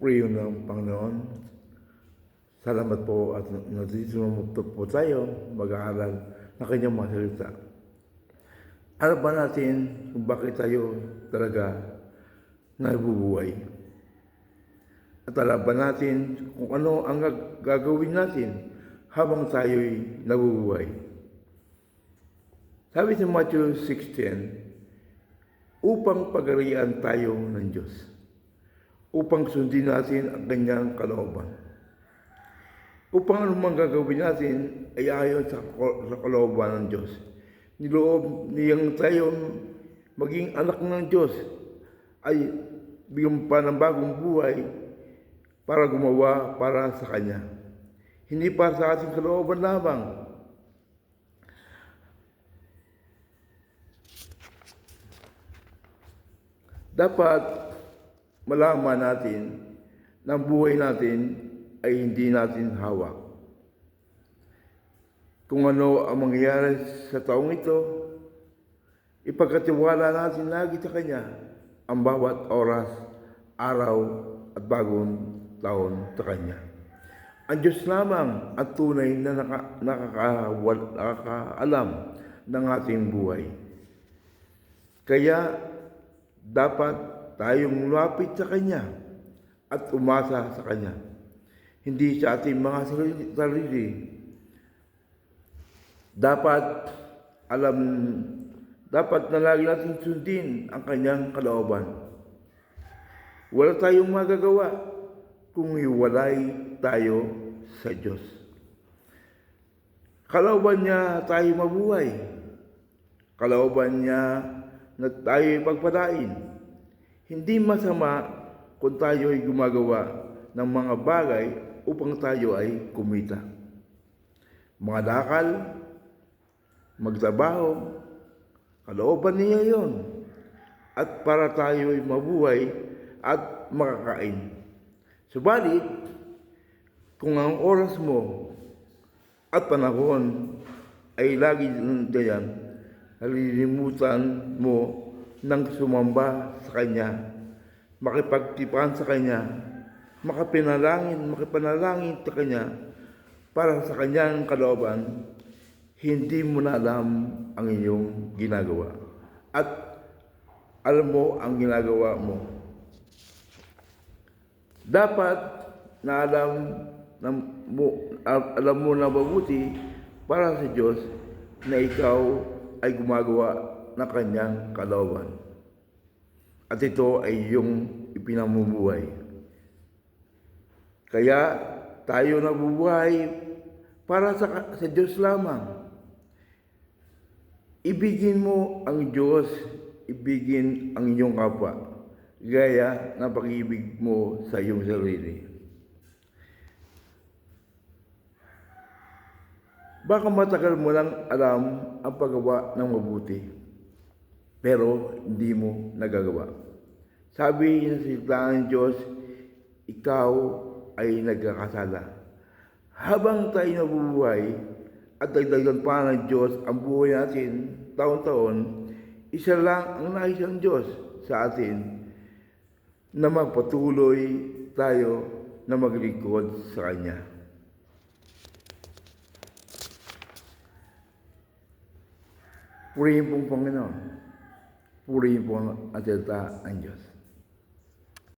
Puriyo ng Panginoon. Salamat po at nandito po tayo mag-aaral ng kanyang mga salita. Alam ba natin kung bakit tayo talaga nabubuhay? At alam ba natin kung ano ang gagawin natin habang tayo'y nabubuhay? Sabi sa Matthew 6:10, upang pagarian tayo ng Diyos, upang sundin natin ang kanyang kalooban. Upang anumang gagawin natin ay ayon sa kalooban ng Diyos. Niloob niyang tayo maging anak ng Diyos ay bigyan pa ng bagong buhay para gumawa para sa Kanya. Hindi para sa ating kalooban lamang. Dapat malaman natin na ang buhay natin ay hindi natin hawak. Kung ano ang mangyayari sa taong ito, ipagkatiwala natin lagi sa Kanya ang bawat oras, araw at bagong taon sa Kanya. Ang Diyos lamang ang tunay na nakakaalam ng ating buhay. Kaya dapat tayong lumapit sa Kanya at umasa sa Kanya. Hindi sa ating mga sarili. Dapat na lagi natin sundin ang Kanyang kalooban. Wala tayong magagawa kung hiwalay tayo sa Diyos. Kalooban niya tayo mabuhay. Kalooban niya na tayo pagpalain. Hindi masama kung tayo ay gumagawa ng mga bagay upang tayo ay kumita. Mga dakal, magtrabaho, kalooban niya yon. At para tayo ay mabuhay at makakain. Subalit, kung ang oras mo at panahon ay lagi diyan, nalilimutan mo nang sumamba sa Kanya, makipagtipan sa Kanya, makipanalangin sa Kanya para sa Kanyang kalooban, hindi mo na alam ang inyong ginagawa. At alam mo ang ginagawa mo. Dapat na alam mo na mabuti para sa Diyos na ikaw ay gumagawa ng Kanyang kalooban. At ito ay iyong ipinamumuhay. Kaya tayo nabubuhay para sa Diyos lamang. Ibigin mo ang Diyos, ibigin ang iyong kapwa, gaya ng pag-ibig mo sa iyong sarili. Baka matagal mo lang alam ang paggawa ng mabuti, pero hindi mo nagagawa. Sabi sa salita ng Diyos, ikaw ay nagkakasala. Habang tayo nabubuhay at dagdagan pa ng Diyos ang buhay natin taon-taon, isa lang ang nais ng Diyos sa atin, na magpatuloy tayo na maglingkod sa Kanya. Purihin pong Panginoon. Purihin po ang salita ng Diyos.